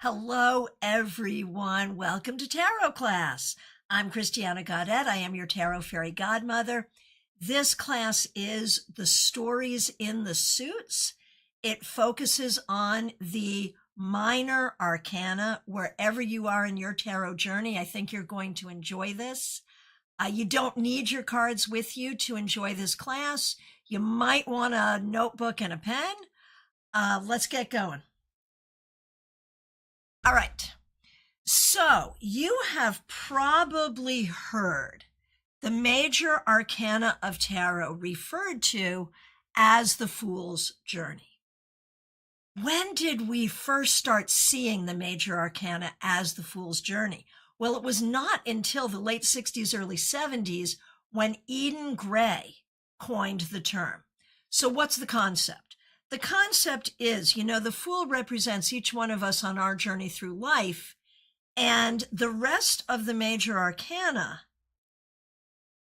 Hello, everyone. Welcome to Tarot class. I'm Christiana Gaudet. I am your Tarot Fairy Godmother. This class is the stories in the suits. It focuses on the Minor Arcana. Wherever you are in your tarot journey, I think you're going to enjoy this. You don't need your cards with you to enjoy this class. You might want a notebook and a pen. Let's get going. All right, so you have probably heard the Major Arcana of Tarot referred to as the Fool's Journey. When did we first start seeing the Major Arcana as the Fool's Journey? Well, it was not until the late 60s, early 70s when Eden Gray coined the term. So what's the concept? The concept is, the Fool represents each one of us on our journey through life, and the rest of the Major Arcana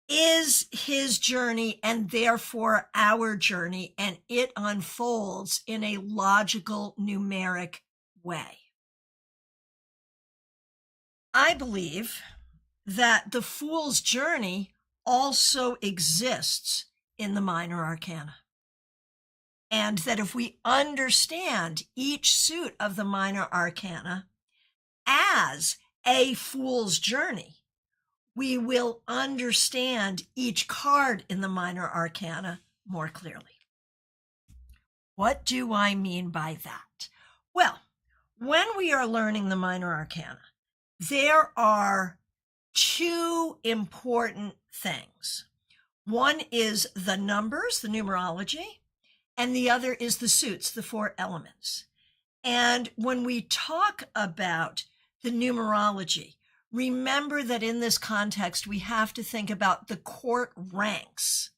is his journey and therefore our journey, and it unfolds in a logical, numeric way. I believe that the Fool's journey also exists in the Minor Arcana. And that if we understand each suit of the Minor Arcana as a fool's journey, we will understand each card in the Minor Arcana more clearly. What do I mean by that? Well, when we are learning the Minor Arcana, there are two important things. One is the numbers, the numerology, and the other is the suits, the four elements. And when we talk about the numerology, remember that in this context, we have to think about the court ranks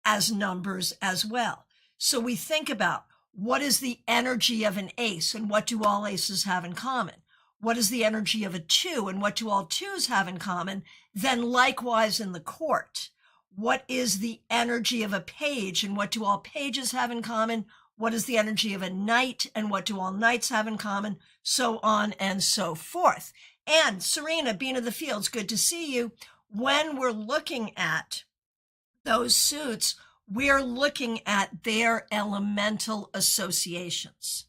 as numbers as well. So we think about what is the energy of an ace and what do all aces have in common? What is the energy of a two and what do all twos have in common? Then likewise in the court. What is the energy of a page and what do all pages have in common? What is the energy of a knight and what do all knights have in common? So on and so forth. And Serena, Bean of the Fields, good to see you. When we're looking at those suits, we're looking at their elemental associations.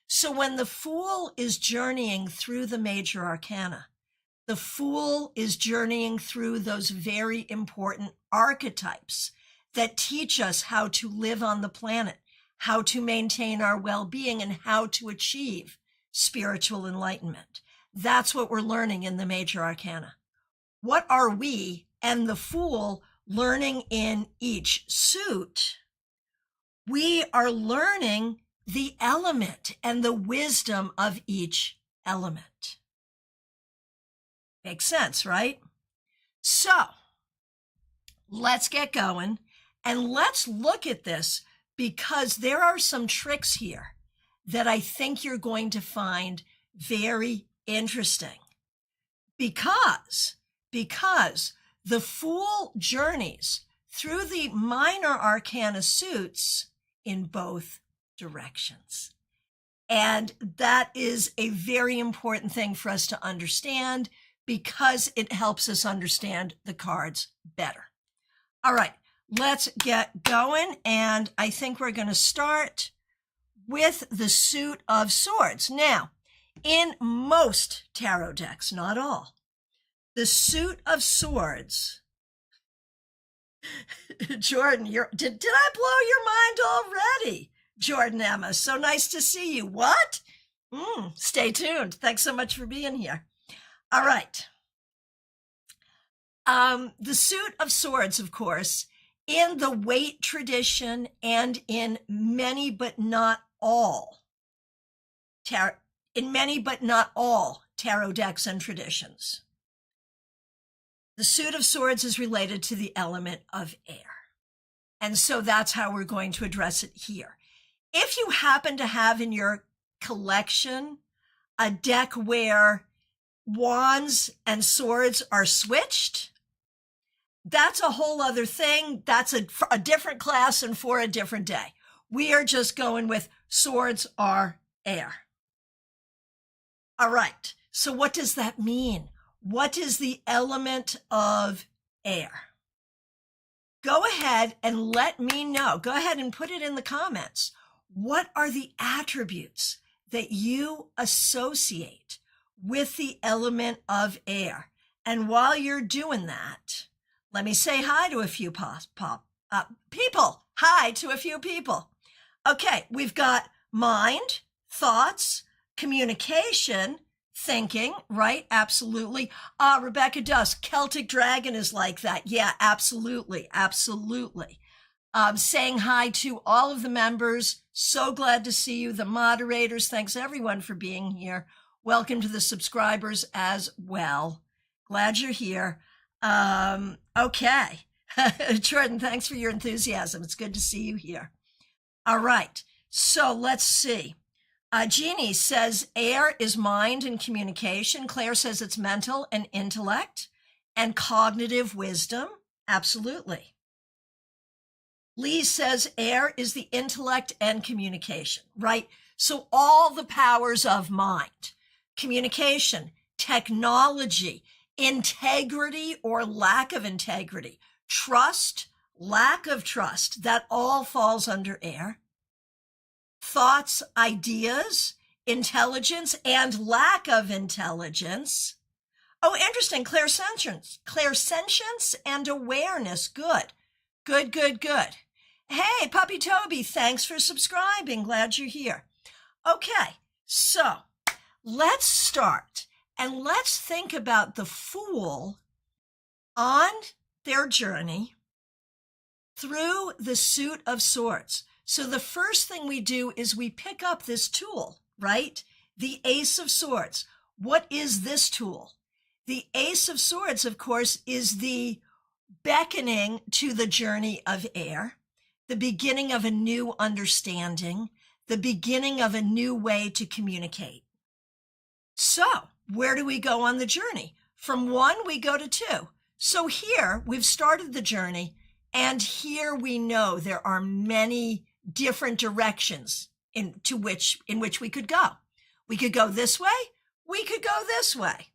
So when the Fool is journeying through the Major Arcana, the Fool is journeying through those very important archetypes that teach us how to live on the planet, how to maintain our well-being, and how to achieve spiritual enlightenment. That's what we're learning in the Major Arcana. What are we and the Fool learning in each suit? We are learning the element and the wisdom of each element. Makes sense, right? So let's get going and let's look at this because there are some tricks here that I think you're going to find very interesting because the Fool journeys through the Minor Arcana suits in both directions. And that is a very important thing for us to understand because it helps us understand the cards better. All right, let's get going. And I think we're going to start with the suit of swords. Now, in most tarot decks, not all, the suit of swords, Jordan, did I blow your mind already? Jordan Emma, so nice to see you. What? Stay tuned. Thanks so much for being here. All right. The suit of swords, of course, in the Waite tradition and in many but not all tarot decks and traditions, the suit of swords is related to the element of air. And so that's how we're going to address it here. If you happen to have in your collection a deck where wands and swords are switched, that's a whole other thing. That's a different class and for a different day. We are just going with swords are air. All right. So what does that mean? What is the element of air? Go ahead and let me know. Go ahead and put it in the comments. What are the attributes that you associate with the element of air? And while you're doing that, let me say hi to a few people. Hi to a few people. Okay, we've got mind, thoughts, communication, thinking, right? Absolutely. Rebecca Dusk, Celtic Dragon is like that. Yeah, absolutely. Absolutely. Saying hi to all of the members. So glad to see you. The moderators. Thanks everyone for being here. Welcome to the subscribers as well. Glad you're here. Okay. Jordan, thanks for your enthusiasm. It's good to see you here. All right. So let's see. Jeannie says air is mind and communication. Claire says it's mental and intellect and cognitive wisdom. Absolutely. Lee says air is the intellect and communication, right? So all the powers of mind, communication, technology, integrity or lack of integrity, trust, lack of trust, that all falls under air. Thoughts, ideas, intelligence, and lack of intelligence. Oh, interesting. Clairsentience and awareness. Good. Hey, Puppy Toby, thanks for subscribing. Glad you're here. Okay, so let's start and let's think about the fool on their journey through the suit of swords. So the first thing we do is we pick up this tool, right? The Ace of Swords. What is this tool? The Ace of Swords, of course, is the beckoning to the journey of air, the beginning of a new understanding, the beginning of a new way to communicate. So where do we go on the journey? From 1, we go to 2. So here we've started the journey, and here we know there are many different directions in which we could go. We could go this way. We could go this way.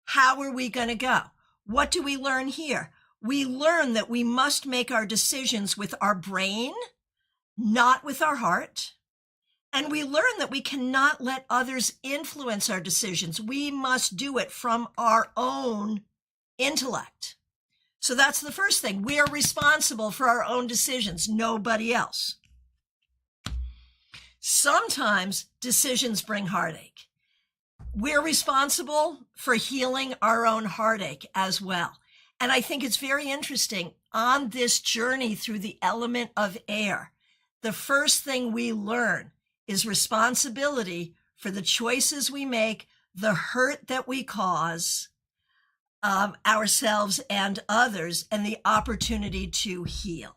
How are we going to go? What do we learn here? We learn that we must make our decisions with our brain, not with our heart. And we learn that we cannot let others influence our decisions. We must do it from our own intellect. So that's the first thing. We are responsible for our own decisions, nobody else. Sometimes decisions bring heartache. We're responsible for healing our own heartache as well. And I think it's very interesting on this journey through the element of air. The first thing we learn is responsibility for the choices we make, the hurt that we cause ourselves and others, and the opportunity to heal.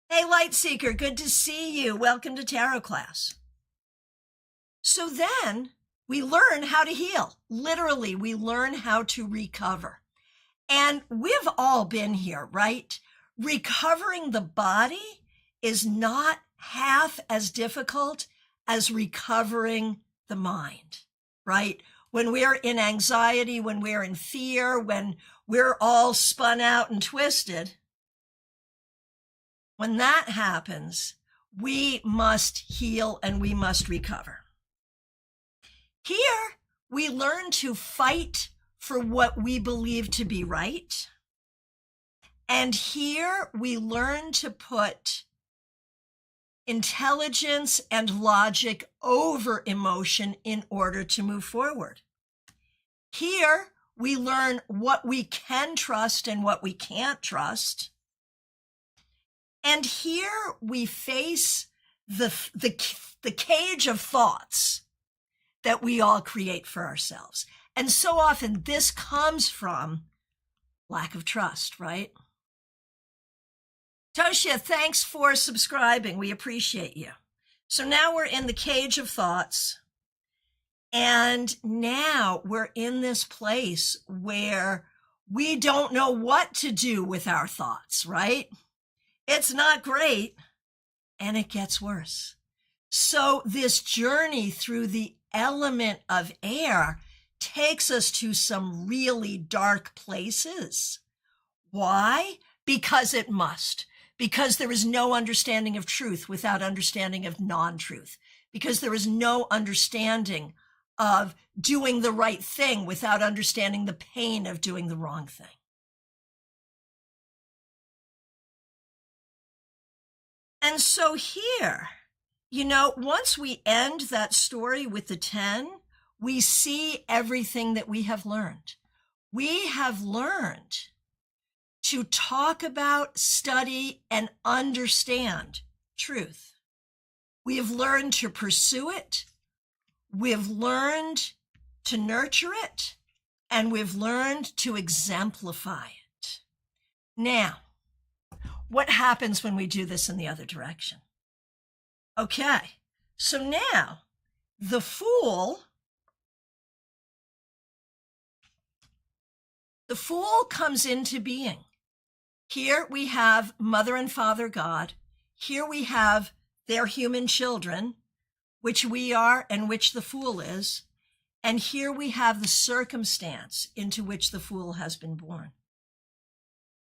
Hey, Light Seeker, good to see you. Welcome to Tarot class. So then we learn how to heal. Literally, we learn how to recover. And we've all been here, right? Recovering the body is not half as difficult as recovering the mind, right? When we're in anxiety, when we're in fear, when we're all spun out and twisted, when that happens, we must heal and we must recover. Here, we learn to fight for what we believe to be right. And here, we learn to put intelligence and logic over emotion in order to move forward. Here, we learn what we can trust and what we can't trust. And here we face the cage of thoughts that we all create for ourselves. And so often this comes from lack of trust, right? Toshia, thanks for subscribing. We appreciate you. So now we're in the cage of thoughts. And now we're in this place where we don't know what to do with our thoughts, right? It's not great, and it gets worse. So this journey through the element of air takes us to some really dark places. Why? Because it must. Because there is no understanding of truth without understanding of non-truth. Because there is no understanding of doing the right thing without understanding the pain of doing the wrong thing. And so here, once we end that story with the 10, we see everything that we have learned. We have learned to talk about, study, and understand truth. We have learned to pursue it. We've learned to nurture it, and we've learned to exemplify it. Now, what happens when we do this in the other direction? Okay, so now the Fool comes into being. Here we have Mother and Father God. Here we have their human children, which we are and which the Fool is. And here we have the circumstance into which the Fool has been born.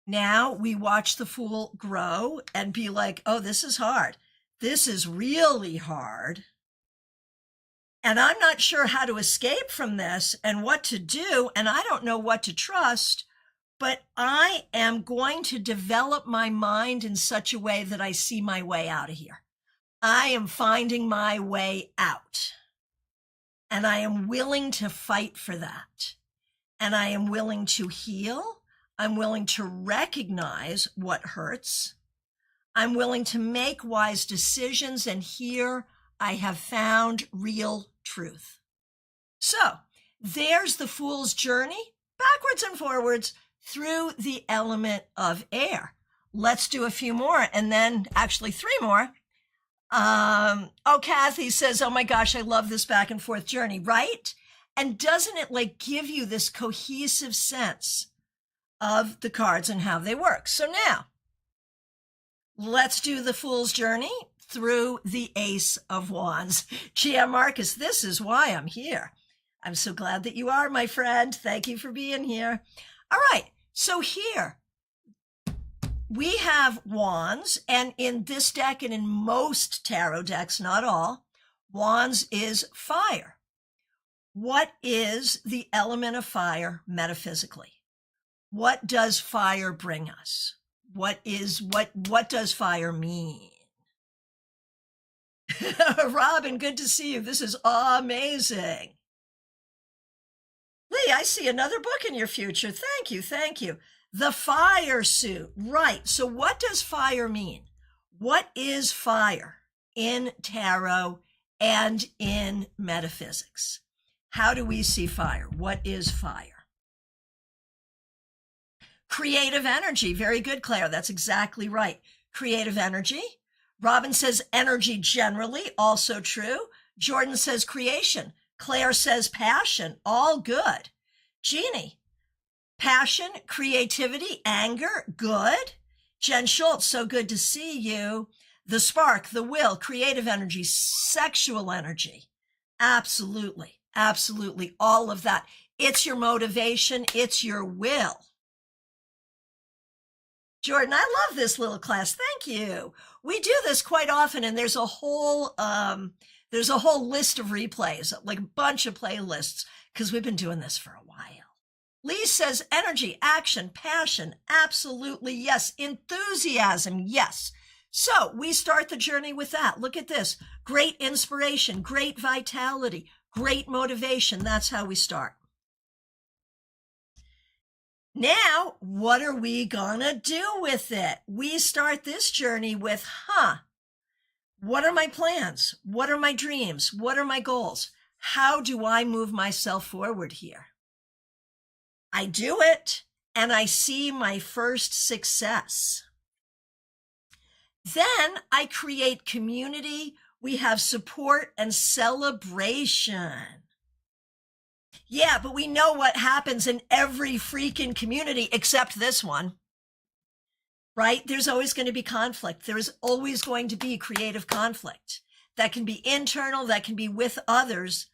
Now we watch the Fool grow and be like, oh, this is hard. This is really hard. And I'm not sure how to escape from this and what to do. And I don't know what to trust, but I am going to develop my mind in such a way that I see my way out of here. I am finding my way out. And I am willing to fight for that. And I am willing to heal. I'm willing to recognize what hurts. I'm willing to make wise decisions. And here I have found real truth. So there's the Fool's journey, backwards and forwards, through the element of air. Let's do a few more, and then actually 3 more. Kathy says, oh my gosh, I love this back and forth journey, right? And doesn't it give you this cohesive sense of the cards and how they work? So now let's do the Fool's journey through the Ace of Wands. GM Marcus, this is why I'm here. I'm so glad that you are, my friend. Thank you for being here. All right, so here we have Wands, and in this deck and in most tarot decks, not all, Wands is fire. What is the element of fire metaphysically? What does fire bring us? What does fire mean? Robin, good to see you. This is amazing. Lee, I see another book in your future. Thank you. Thank you. The fire suit. Right. So what does fire mean? What is fire in tarot and in metaphysics? How do we see fire? What is fire? Creative energy. Very good, Claire. That's exactly right. Creative energy. Robin says energy generally, also true. Jordan says creation. Claire says passion, all good. Jeannie, passion, creativity, anger, good. Jen Schultz, so good to see you. The spark, the will, creative energy, sexual energy. Absolutely, absolutely, all of that. It's your motivation, it's your will. Jordan, I love this little class. Thank you. We do this quite often, and there's a whole list of replays, like a bunch of playlists, because we've been doing this for a while. Lee says energy, action, passion, absolutely yes. Enthusiasm, yes. So we start the journey with that. Look at this. Great inspiration, great vitality, great motivation. That's how we start. Now, what are we gonna do with it? We start this journey with, what are my plans? What are my dreams? What are my goals? How do I move myself forward here? I do it, and I see my first success. Then I create community. We have support and celebration. Yeah, but we know what happens in every freaking community except this one, right? There's always going to be conflict. There is always going to be creative conflict. That can be internal, that can be with others,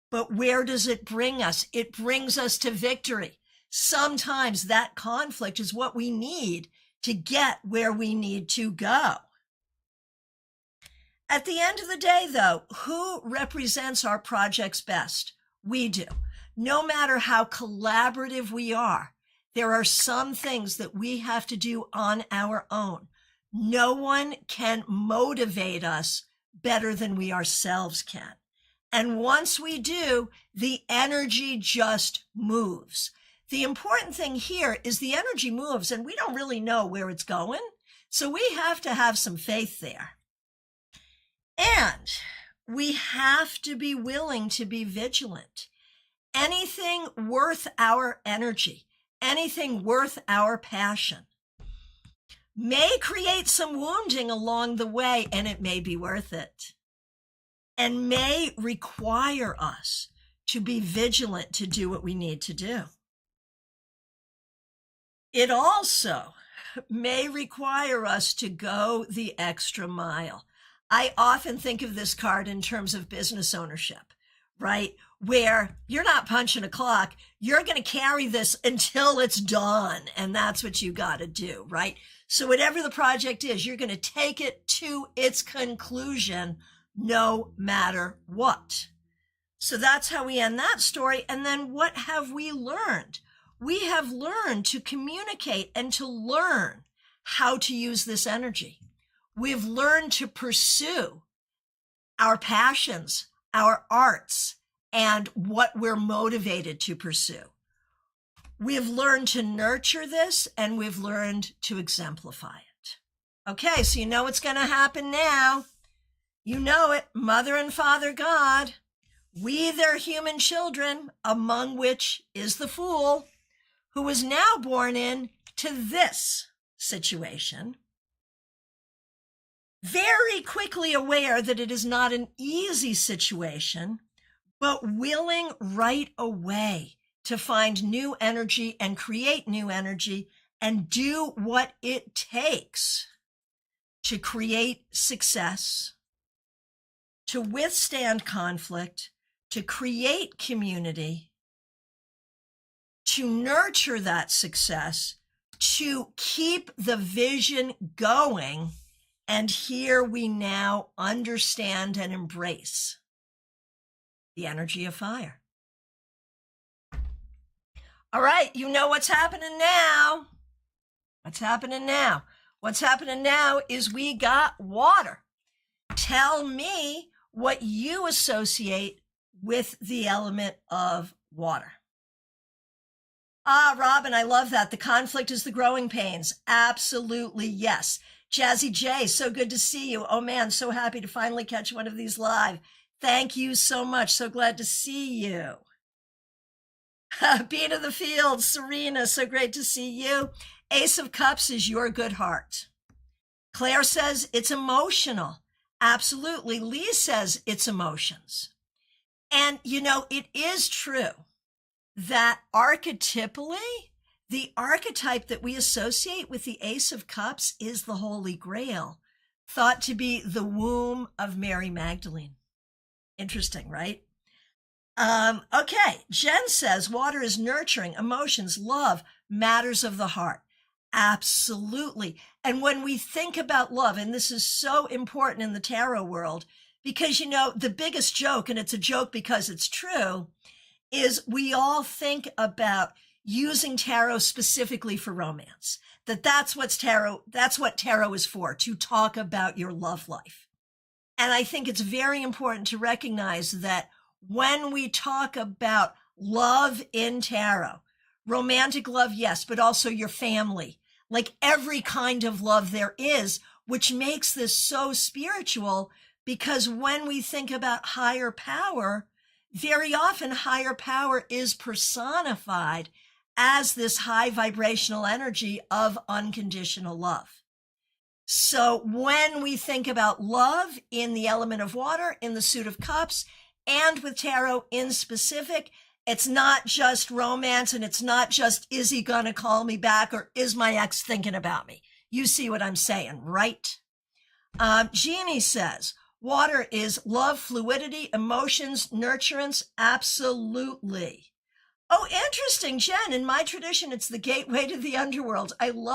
But where does it bring us? It brings us to victory. Sometimes that conflict is what we need to get where we need to go. At the end of the day, though, who represents our projects best? We do. No matter how collaborative we are, there are some things that we have to do on our own. No one can motivate us better than we ourselves can. And once we do, the energy just moves. The important thing here is the energy moves and we don't really know where it's going. So we have to have some faith there. And we have to be willing to be vigilant. Anything worth our energy, anything worth our passion may create some wounding along the way, and it may be worth it, and may require us to be vigilant to do what we need to do. It also may require us to go the extra mile. I often think of this card in terms of business ownership, right? Where you're not punching a clock, you're going to carry this until it's done. And that's what you got to do, right? So whatever the project is, you're going to take it to its conclusion no matter what. So that's how we end that story. And then what have we learned? We have learned to communicate and to learn how to use this energy. We've learned to pursue our passions, our arts, and what we're motivated to pursue. We've learned to nurture this and we've learned to exemplify it. Okay, so you know what's going to happen now. You know it, Mother and Father God. We, their human children, among which is the fool, who was now born in to this situation, very quickly aware that it is not an easy situation, but willing right away to find new energy and create new energy and do what it takes to create success, to withstand conflict, to create community, to nurture that success, to keep the vision going. And here we now understand and embrace the energy of fire. All right, you know what's happening now. What's happening now? What's happening now is we got water. Tell me what you associate with the element of water. Ah, Robin, I love that. The conflict is the growing pains. Absolutely, yes. Jazzy J, so good to see you. Oh man, so happy to finally catch one of these live. Thank you so much. So glad to see you. Beat of the field, Serena, so great to see you. Ace of Cups is your good heart. Claire says it's emotional. Absolutely. Lee says it's emotions. And, you know, it is true that archetypally, the archetype that we associate with the Ace of Cups is the Holy Grail, thought to be the womb of Mary Magdalene. Interesting, right? Okay, Jen says water is nurturing, emotions, love, matters of the heart. Absolutely. And when we think about love, and this is so important in the tarot world, because, you know, the biggest joke, and it's a joke because it's true, is we all think about using tarot specifically for romance. That's what tarot is for, to talk about your love life. And I think it's very important to recognize that when we talk about love in tarot, romantic love, yes, but also your family, like every kind of love there is, which makes this so spiritual, because when we think about higher power, very often higher power is personified as this high vibrational energy of unconditional love. So when we think about love in the element of water, in the suit of cups, and with tarot in specific, it's not just romance, and it's not just, is he gonna call me back, or is my ex thinking about me? You see what I'm saying, right? Jeannie says, Water is love, fluidity, emotions, nurturance. Absolutely. Oh, interesting, Jen. In my tradition, it's the gateway to the underworld. I love